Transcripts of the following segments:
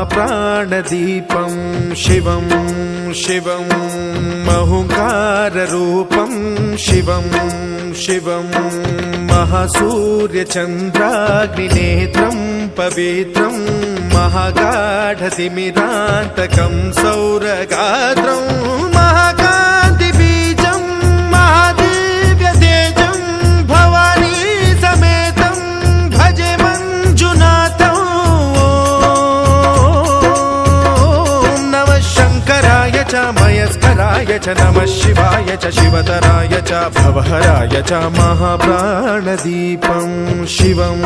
महाप्राणदीपं शिवं शिवं महुकाररूपं शिवं शिवं महासूर्यचन्द्राग्निनेत्रं पवित्रं महागाढतिमिरान्तकं सौरगात्रं महाकान्तिबीजं महादिव्यतेजं भवानी समेतं भजे मञ्जुनाथं। नमः शङ्कराय च मयस्कराय च नमः शिवाय च शिवतराय च भवहराय च महाप्राणदीपं शिवं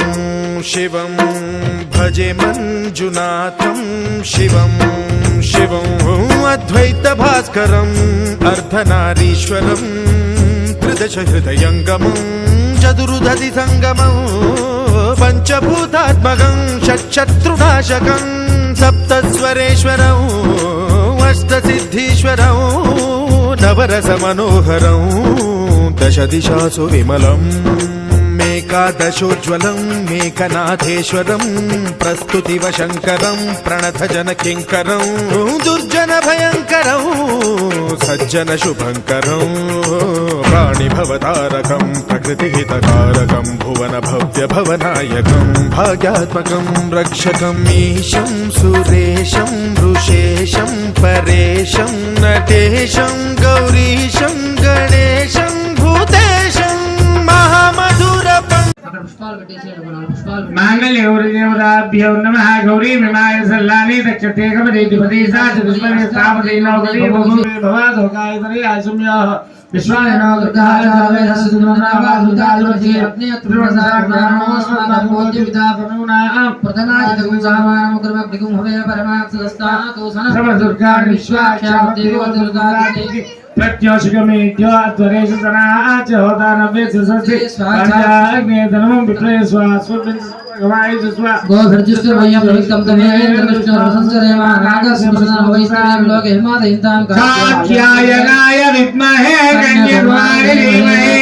शिवं भजे मञ्जुनाथं शिवं शिवं अद्वैतभास्करम् अर्धनारीश्वरं त्रिदशहृदयङ्गमं चतुर्दधिसङ्गमं पञ्चभूतात्मकं षट्शत्रुनाशकं सप्तस्वरेश्वरं अष्टसिद्धीश्वरं नवरसमनोहरं दशदिशासु विमलम् एकादशोज्ज्वलं मेघनाथेश्वरं प्रस्तुतिवशङ्करं प्रणतजनकिङ्करं दुर्जनभयङ्करं सज्जनशुभङ्करं प्राणिभवतारकं प्रकृतिहितकारकं भुवनभव्यभवनायकं भाग्यात्मकं रक्षकं ईशं सुरेशं ऋषेशं परेशं नटेशं गौरीशं गणेशं भूतेशं मांगल्यौर्यवदाभ्यो नमः गौरी विमाय सल्लानि दक्षते कमदेतिपति साच दुष्मने स्थापते नवगति भवासोकायतरे आसुम्यः विश्वायनो दुर्गाय धावेदसुदुमनावादुदाजुर्जे अपने अत्रिवसाग्नामोस्माकं विदापनुनां प्रतनाजितकुं सामानमुग्रमग्निकुं हवे परमात्सदस्तातो सन सर्वदुर्गा विश्वाक्षां देवो दुर्गादेवी प्रत्योषिकमेत्यो त्वरेश सनाच होता नव्य ससि स्वाचाग्ने धर्मं विप्रे स्वास्वबिन गवाय स्वा गोधर्जुष्ट वयं प्रविक्तं तमेन्द्र विष्णु रसंसरेमा नागसुसना वैष्णव लोके हिमादयन्तां कात्यायनाय विद्महे कन्यकुमारी धीमहि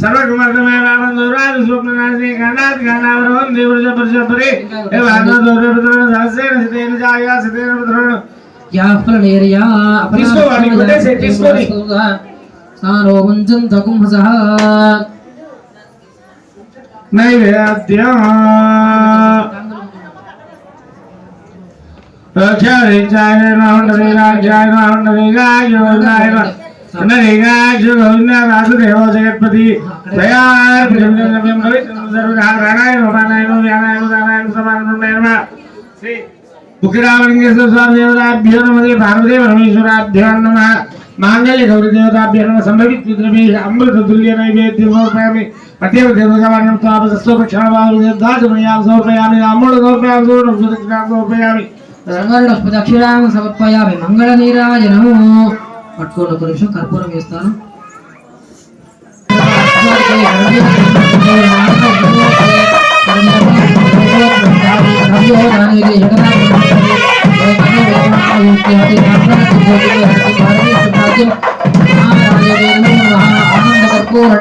सर्वकुमारमय रामन्दुराज स्वप्ननाशिनी गणात गणावरं देवरज परशपरे एवानन्दोरपत्र सहस्रेण सितेन जाया सितेन पुत्रेण या फलनेर्या किसको वाली बड़े से किसको नहीं सारो वंचन तकुंभसः नैवेद्य अक्षरिचाय नवंडरीराज्याय नवंडरीराय योगाय नरेगा जो गोविंदा वासुदेव जगतपति दयार विजयनव्यं रविचन्द्र सर्वधारणाय भवानाय व्यानाय उदानाय समानमेर्मा श्री बुकिरामलिंगेश्वर स्वामी देवताभ्यो नमः पार्वती परमेश्वराभ्यो नमः मांगल्य गौरी देवताभ्यो नमः संभवित पितृभि अमृत तुल्य नैवेद्यं समर्पयामि पतिव देवतावान् तापसस्वपक्षणवान् दासमयां समर्पयामि अमृत समर्पयामि सुदक्षिणां समर्पयामि सर्वदक्षिणां समर्पयामि मंगलनीराजनमो పట్టుకోండి ఒక నిమిషం కర్పూరం వేస్తాను ఆనంద కర్పూర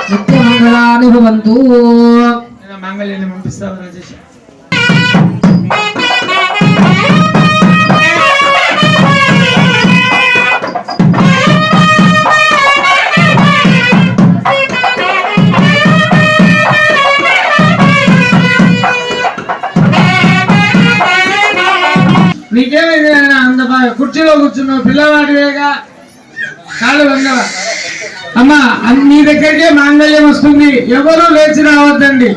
నిత్యమంగళాని భవంతు. మాంగళ్యాన్ని పంపిస్తావు రాజేష్. నీకేమైంది అంత కుర్చీలో కూర్చున్నావు పిల్లవాడివేగా కాళ్ళు వందవా అమ్మా నీ దగ్గరికే మాంగళ్యం వస్తుంది ఎవరు లేచి రావద్దండి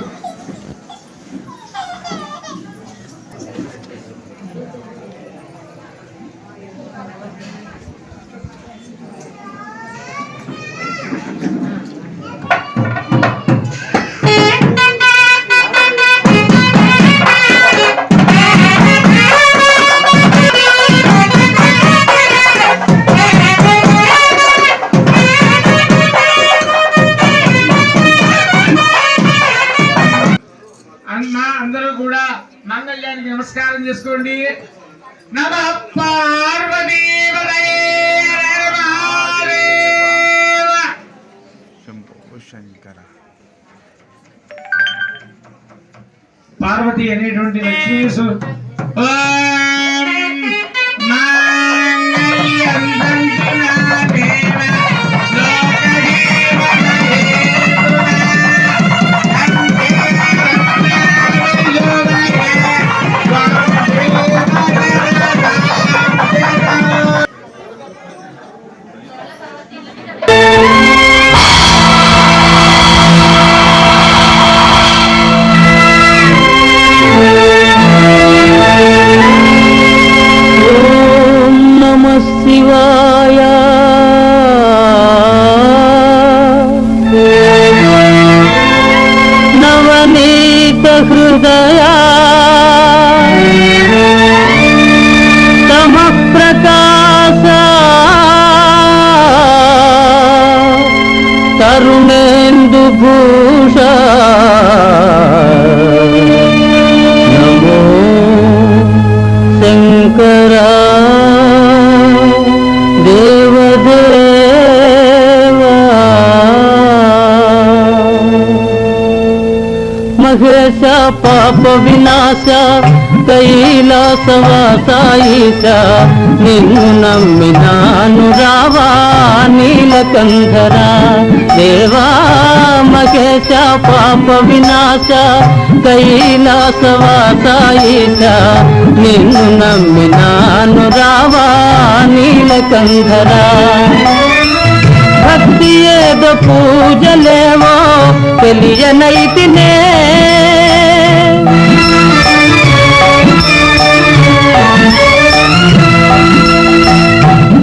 నమః పార్వతీపతయే హర మహాదేవ. శంభో శంకర. పార్వతి అనేటువంటి లక్ష్మీ శివాయ నవనీత హృదయ తమ ప్రకాశ తరుణేందు భూష నమో శంకరా మహేశ పాప వినాశ కైలాసవాస ఈశ నిన్ను నమ్మినాను రావా నీలకంధర దేవా. మహేశ పాప వినాశ కైలాసవాస ఈశ నిన్ను నమ్మినాను రావా నీలకంధర. భక్తి ఏదో పూజలేవో తెలియనైతినే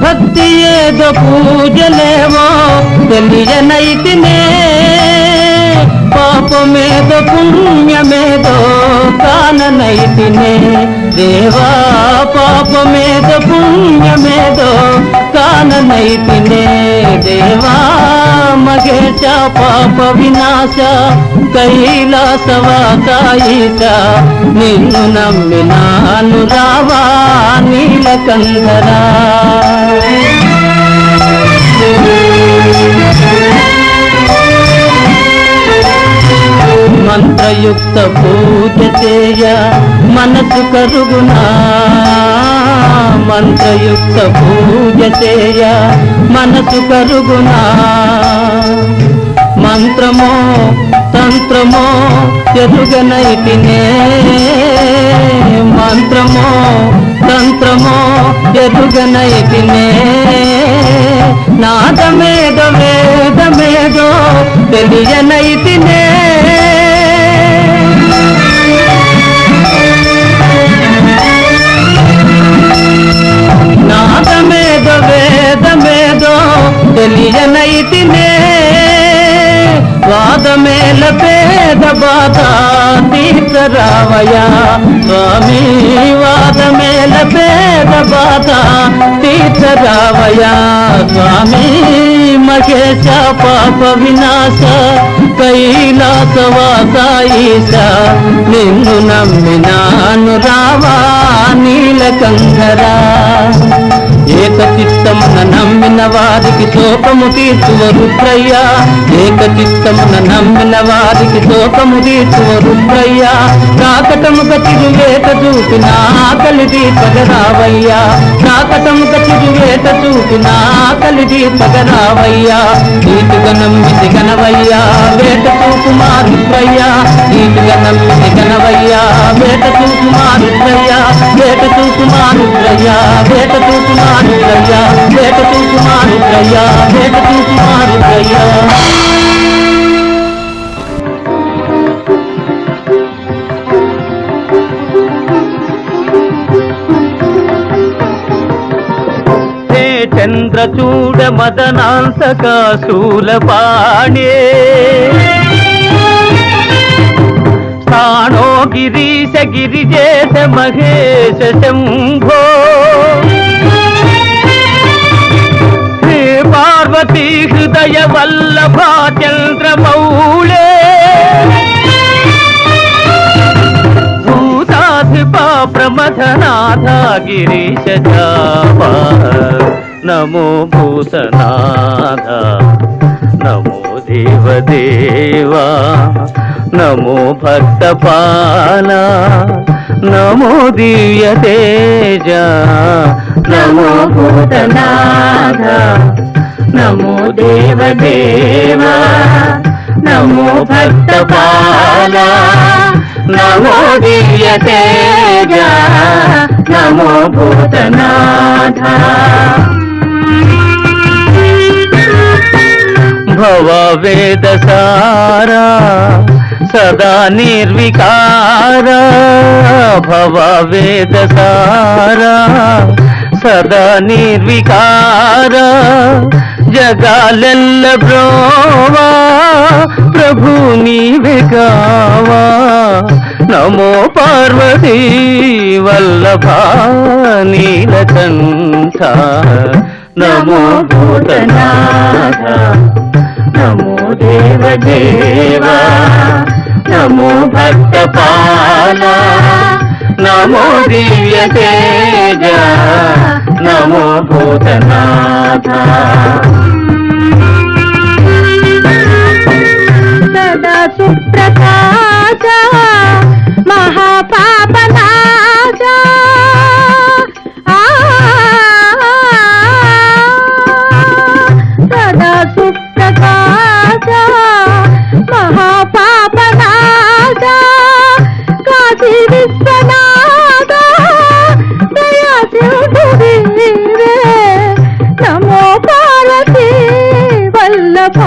భక్తి ఏదో పూజలేవో తెలియనైతినే పాపమేదో పుణ్యమేదో కాననైతినే దేవా. పాపమేదో పుణ్యమేదో కాననైతినే దేవా. మహేశ పాప వినాశ కైలాసవాస ఈశ నిన్ను నమ్మినాను రావా నీలకంధర. మంత్రయుక్త పూజ చేయ మనసు కరుగునా మంత్రయుక్త పూజ చేయ మనసు కరుగునా. మంత్రమో తంత్రమో ఎరుగనైతినే మంత్రమో తంత్రమో ఎరుగనైతినే నాదమేదో వేదమేదో తెలియనైతినే నాదమేదో వేదమేదో తెలియనైతినే వాదమేల పేద బాధ తీర్చరావయ్యా స్వామి. వాదమేల పేద బాధ తీర్చరావయ్యా స్వామి. మహేశ పాప వినాశ కైలాసవాస ఈశ నిన్ను నమ్మినాను రావా నీలకంధర. ఏకచిత్తమున నమ్మిన వారికి శోకము తీర్చువ రుద్రయ్య ఏకచిత్తమున నమ్మిన వారికి శోకము తీర్చువ రుద్రయ్య. కాకటముక చిరువేట చూపిన ఆకలి దీపగరావయ్యా కాకటముక చిరువేట చూపిన ఆకలి దీపగరావయ్యా. నీతిగా నమ్మితి గనవయ్యా వేట చూపుమా రుద్రయ్య నీతిగా నమ్మితి గనవయ్యా వేట చూపుమా రుద్రయ్య వేట చూపుమా రుద్రయ్య వేట చూపుమా రుద్రయ్య వేట చూపుమా రుద్రయ్య వేట చూపుమా రుద్రయ్య. చంద్రచూడ మదనాంసక శూలపాణే స్థానో గిరీశ గిరిజేశ మహేశ శంభో. హే పార్వతీ హృదయ వల్లభ చంద్రమౌళే భూతాధిప ప్రమథ నాథ గిరీశ జాపా నమో భూతనాథ నమో దేవదేవా నమో భక్తపాల నమో దివ్య తేజ నమో భూతనాథ నమో దేవదేవా నమో భక్తపాల నమో దివ్య తేజ నమో భూతనాథ భవ వేద సారా సదా నిర్వికార భవ వేద సారా సదా నిర్వికార జగాలెల్ల బ్రోవా ప్రభు నీవే కావా నమో పార్వతీ వల్లభ నీలకంఠ నమో భూతనాథ నమో దేవదేవా నమో భక్తపాల నమో దివ్య తేజ నమో భూతనాథ సదా సుప్రకాశ మహాపాపనాశ సదా సుప్రకాశ మహాపాపనాశ కాశీ విశ్వనాథ దయా సింధువీరే నమో పార్వతీ వల్లభ